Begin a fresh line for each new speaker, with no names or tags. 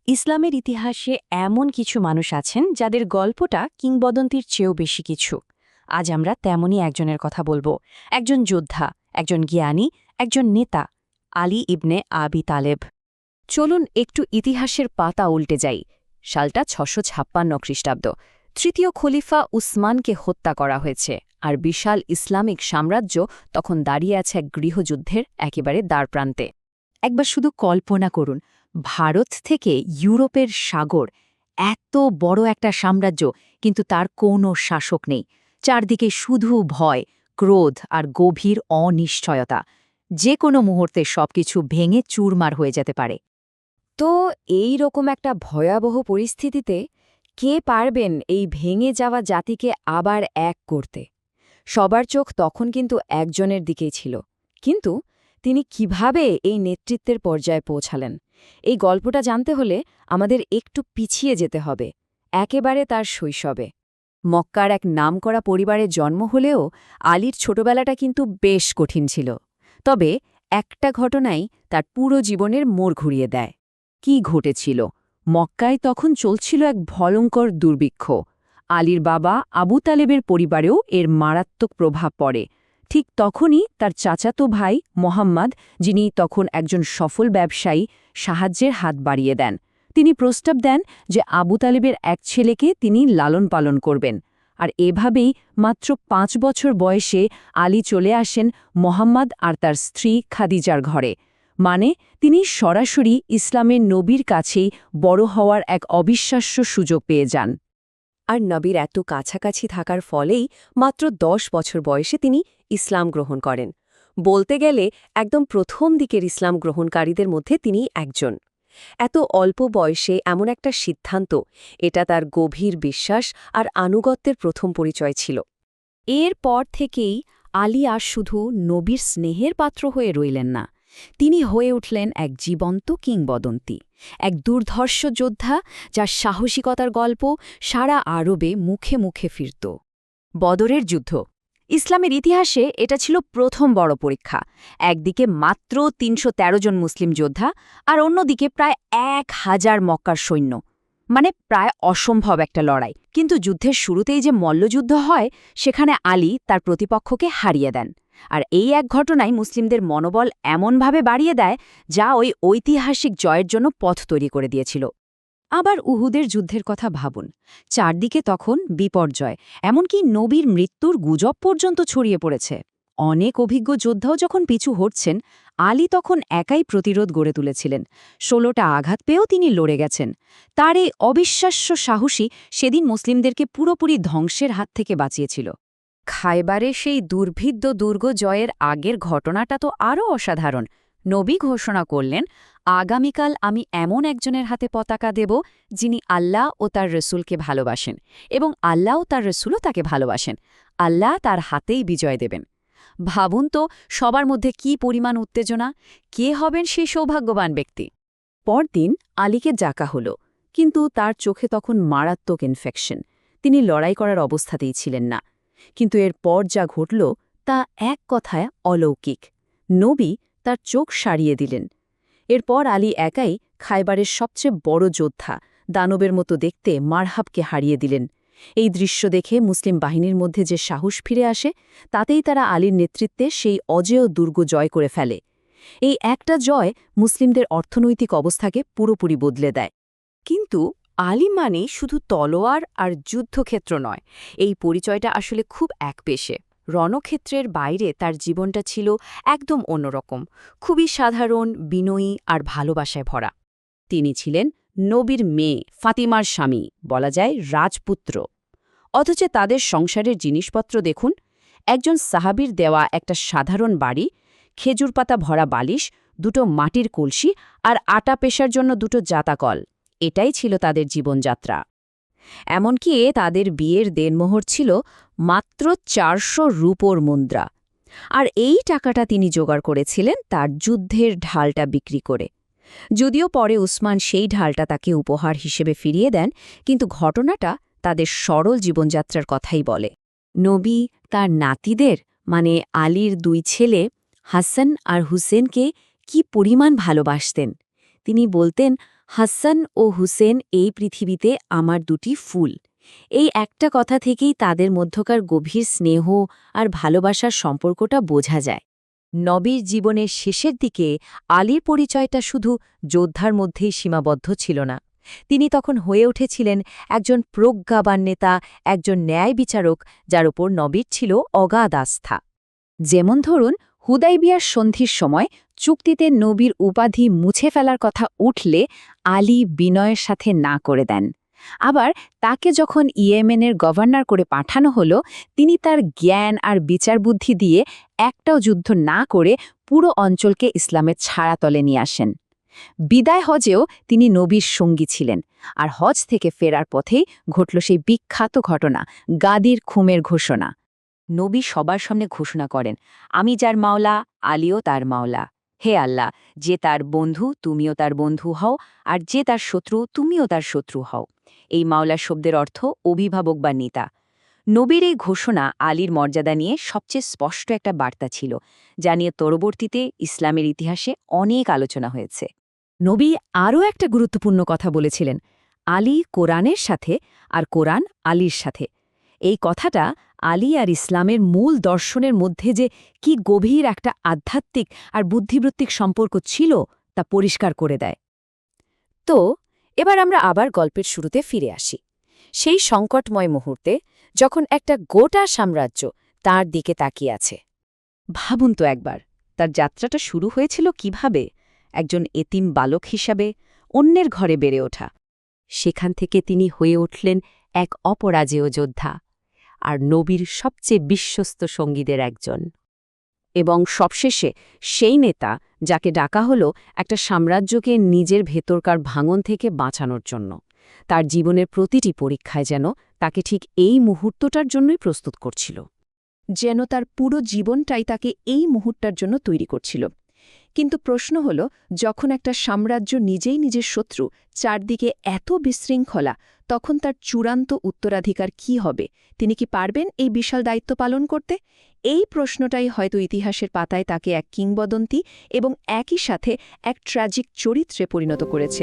ইসলামের ইতিহাসে এমন কিছু মানুষ আছেন যাদের গল্পটা কিংবদন্তির চেয়েও বেশি কিছু। আজ আমরা তেমনই একজনের কথা বলবো, একজন যোদ্ধা, একজন জ্ঞানী, একজন নেতা, আলী ইবনে আবি তালেব। চলুন একটু ইতিহাসের পাতা উল্টে যাই। সালটা 656 খ্রিস্টাব্দ। তৃতীয় খলিফা উসমানকে হত্যা করা হয়েছে, আর বিশাল ইসলামিক সাম্রাজ্য তখন দাঁড়িয়ে আছে এক গৃহযুদ্ধের একেবারে দ্বারপ্রান্তে। একবার শুধু কল্পনা করুন, ভারত থেকে ইউরোপের সাগর, এত বড় একটা সাম্রাজ্য, কিন্তু তার কোনো শাসক নেই। চারদিকে শুধু ভয়, ক্রোধ আর গভীর অনিশ্চয়তা। যে কোনো মুহূর্তে সবকিছু ভেঙে চুরমার হয়ে যেতে পারে। তো এই রকম একটা ভয়াবহ পরিস্থিতিতে কে পারবেন এই ভেঙে যাওয়া জাতিকে আবার এক করতে? সবার চোখ তখন কিন্তু একজনের দিকেই ছিল। কিন্তু তিনি কিভাবে এই নেতৃত্বের পর্যায়ে পৌঁছালেন, এই গল্পটা জানতে হলে আমাদের একটু পিছিয়ে যেতে হবে, একেবারে তার শৈশবে। মক্কার এক নামকরা পরিবারে জন্ম হলেও আলীর ছোটবেলাটা কিন্তু বেশ কঠিন ছিল। তবে একটা ঘটনাই তার পুরো জীবনের মোড় ঘুরিয়ে দেয়। কি ঘটেছিল? মক্কায় তখন চলছিল এক ভয়ঙ্কর দুর্ভিক্ষ। আলীর বাবা আবু তালেবের পরিবারেও এর মারাত্মক প্রভাব পড়ে। ঠিক তখনই তার চাচাতো ভাই মোহাম্মদ, যিনি তখন একজন সফল ব্যবসায়ী, সাহায্যের হাত বাড়িয়ে দেন। তিনি প্রস্তাব দেন যে আবু তালেবের এক ছেলেকে তিনি লালন পালন করবেন। আর এভাবেই মাত্র 5 বছর বয়সে আলী চলে আসেন মোহাম্মদ আর তার স্ত্রী খাদিজার ঘরে। মানে তিনি সরাসরি ইসলামের নবীর কাছেই বড় হওয়ার এক অবিশ্বাস্য সুযোগ পেয়ে যান। আর নবীর এত কাছাকাছি থাকার ফলেই মাত্র 10 বছর বয়সে তিনি ইসলাম গ্রহণ করেন। বলতে গেলে একদম প্রথম দিকের ইসলাম গ্রহণকারীদের মধ্যে তিনি একজন। এত অল্প বয়সে এমন একটা সিদ্ধান্ত, এটা তার গভীর বিশ্বাস আর আনুগত্যের প্রথম পরিচয় ছিল। এরপর থেকেই আলী আর শুধু নবীর স্নেহের পাত্র হয়ে রইলেন না, তিনি হয়ে উঠলেন এক জীবন্ত কিংবদন্তি, এক দুর্ধর্ষ যোদ্ধা যার সাহসিকতার গল্প সারা আরবে মুখে মুখে ফিরত। বদরের যুদ্ধ ইসলামের ইতিহাসে এটা ছিল প্রথম বড় পরীক্ষা। একদিকে মাত্র ৩১৩ জন মুসলিম যোদ্ধা, আর অন্যদিকে প্রায় ১,০০০ মক্কার সৈন্য। মানে প্রায় অসম্ভব একটা লড়াই। কিন্তু যুদ্ধের শুরুতেই যে মল্লযুদ্ধ হয়, সেখানে আলী তার প্রতিপক্ষকে হারিয়ে দেন। আর এই এক ঘটনাই মুসলিমদের মনোবল এমনভাবে বাড়িয়ে দেয়, যা ওই ঐতিহাসিক জয়ের জন্য পথ তৈরি করে দিয়েছিল। আবার উহুদের যুদ্ধের কথা ভাবুন। চারদিকে তখন বিপর্যয়, এমনকি নবীর মৃত্যুর গুজব পর্যন্ত ছড়িয়ে পড়েছে। অনেক অভিজ্ঞ যোদ্ধাও যখন পিছু হটছেন, আলী তখন একাই প্রতিরোধ গড়ে তুলেছিলেন। ১৬টা আঘাত পেয়েও তিনি লড়ে গেছেন। তার এই অবিশ্বাস্য সাহসী সেদিন মুসলিমদেরকে পুরোপুরি ধ্বংসের হাত থেকে বাঁচিয়েছিল। খায়বারে সেই দুর্ভিদ্য দুর্গ জয়ের আগের ঘটনাটা তো আরও অসাধারণ। নবী ঘোষণা করলেন, আগামীকাল আমি এমন একজনের হাতে পতাকা দেব যিনি আল্লাহ ও তার রসুলকে ভালোবাসেন, এবং আল্লাহ ও তার রসুলও তাকে ভালোবাসেন। আল্লাহ তার হাতেই বিজয় দেবেন। ভাবুন তো, সবার মধ্যে কি পরিমাণ উত্তেজনা! কে হবেন সেই সৌভাগ্যবান ব্যক্তি? পরদিন আলীকে ডাকা হল, কিন্তু তার চোখে তখন মারাত্মক ইনফেকশন। তিনি লড়াই করার অবস্থাতেই ছিলেন না। কিন্তু এরপর যা ঘটল তা এক কথায় অলৌকিক। নবী তার চোখ সারিয়ে দিলেন। এরপর আলী একাই খায়বারের সবচেয়ে বড় যোদ্ধা, দানবের মতো দেখতে মারহাবকে হারিয়ে দিলেন। এই দৃশ্য দেখে মুসলিম বাহিনীর মধ্যে যে সাহস ফিরে আসে, তাতেই তারা আলীর নেতৃত্বে সেই অজেয় দুর্গ জয় করে ফেলে। এই একটা জয় মুসলিমদের অর্থনৈতিক অবস্থাকে পুরোপুরি বদলে দেয়। কিন্তু আলী মানে শুধু তলোয়ার আর যুদ্ধক্ষেত্র নয়, এই পরিচয়টা আসলে খুব একপেশে। রণক্ষেত্রের বাইরে তার জীবনটা ছিল একদম অন্যরকম, খুবই সাধারণ, বিনয়ী আর ভালোবাসায় ভরা। তিনি ছিলেন নবীর মেয়ে ফাতিমার স্বামী, বলা যায় রাজপুত্র। অথচ তাদের সংসারের জিনিসপত্র দেখুন, একজন সাহাবীর দেওয়া একটা সাধারণ বাড়ি, খেজুর পাতা ভরা বালিশ, দুটো মাটির কলসি আর আটা পেশার জন্য দুটো জাতাকল, এটাই ছিল তাদের জীবনযাত্রা। এমনকি তাদের বিয়ের দেনমোহর ছিল মাত্র ৪০০ রূপোর মুদ্রা। আর এই টাকাটা তিনি জোগাড় করেছিলেন তার যুদ্ধের ঢালটা বিক্রি করে। যদিও পরে উসমান সেই ঢালটা তাকে উপহার হিসেবে ফিরিয়ে দেন, কিন্তু ঘটনাটা তাদের সরল জীবনযাত্রার কথাই বলে। নবী তার নাতিদের, মানে আলীর 2 ছেলে হাসান আর হুসেনকে কি পরিমাণ ভালোবাসতেন! তিনি বলতেন, হাসান ও হুসেন এই পৃথিবীতে আমার দুটি ফুল। এই একটা কথা থেকেই তাদের মধ্যকার গভীর স্নেহ আর ভালোবাসার সম্পর্কটা বোঝা যায়। নবীর জীবনের শেষের দিকে আলীর পরিচয়টা শুধু যোদ্ধার মধ্যেই সীমাবদ্ধ ছিল না। তিনি তখন হয়ে উঠেছিলেন একজন প্রজ্ঞাবান নেতা, একজন ন্যায় বিচারক, যার ওপর নবীর ছিল অগাধ আস্থা। যেমন ধরুন, হুদাইবিয়ার সন্ধির সময় চুক্তিতে নবীর উপাধি মুছে ফেলার কথা উঠলে আলী বিনয়ের সাথে না করে দেন। আবার তাকে যখন ইয়েমেনের গভর্নর করে পাঠানো হলো, তিনি তার জ্ঞান আর বিচারবুদ্ধি দিয়ে একটাও যুদ্ধ না করে পুরো অঞ্চলকে ইসলামের ছায়াতলে নিয়ে আসেন। বিদায় হজেও তিনি নবীর সঙ্গী ছিলেন, আর হজ থেকে ফেরার পথেই ঘটল সেই বিখ্যাত ঘটনা, গাদির খুমের ঘোষণা। নবী সবার সামনে ঘোষণা করেন, আমি যার মাওলা, আলীও তার মাওলা। হে আল্লাহ, যে তার বন্ধু তুমিও তার বন্ধু হও, আর যে তার শত্রু তুমিও তার শত্রু হও। এই মাওলা শব্দের অর্থ অভিভাবক বা নেতা। নবীর এই ঘোষণা আলীর মর্যাদা নিয়ে সবচেয়ে স্পষ্ট একটা বার্তা ছিল, যা নিয়ে পরবর্তীতে ইসলামের ইতিহাসে অনেক আলোচনা হয়েছে। নবী আরও একটা গুরুত্বপূর্ণ কথা বলেছিলেন, আলী কোরআনের সাথে আর কোরআন আলীর সাথে। এই কথাটা আলী আর ইসলামের মূল দর্শনের মধ্যে যে কি গভীর একটা আধ্যাত্মিক আর বুদ্ধিবৃত্তিক সম্পর্ক ছিল তা পরিষ্কার করে দেয়। তো এবার আমরা আবার গল্পের শুরুতে ফিরে আসি, সেই সংকটময় মুহূর্তে যখন একটা গোটা সাম্রাজ্য তার দিকে তাকিয়ে আছে। ভাবুন তো একবার, তার যাত্রাটা শুরু হয়েছিল কিভাবে? একজন এতিম বালক হিসাবে অন্যের ঘরে বেড়ে ওঠা। সেখান থেকে তিনি হয়ে উঠলেন এক অপরাজেয় যোদ্ধা, আর নবীর সবচেয়ে বিশ্বস্ত সঙ্গীদের একজন। এবং সবশেষে সেই নেতা যাকে ডাকা হলো একটা সাম্রাজ্যকে নিজের ভেতরকার ভাঙন থেকে বাঁচানোর জন্য। তার জীবনের প্রতিটি পরীক্ষায় যেন তাকে ঠিক এই মুহূর্তটার জন্যই প্রস্তুত করছিল, যেন তার পুরো জীবনটাই তাকে এই মুহূর্তটার জন্য তৈরি করছিল। কিন্তু প্রশ্ন হল, যখন একটা সাম্রাজ্য নিজেই নিজের শত্রু, চারদিকে এত বিশৃঙ্খলা, তখন তার চূড়ান্ত উত্তরাধিকার কি হবে? তিনি কি পারবেন এই বিশাল দায়িত্ব পালন করতে? এই প্রশ্নটাই হয়তো ইতিহাসের পাতায় তাকে এক কিংবদন্তি এবং একই সাথে এক ট্র্যাজিক চরিত্রে পরিণত করেছে।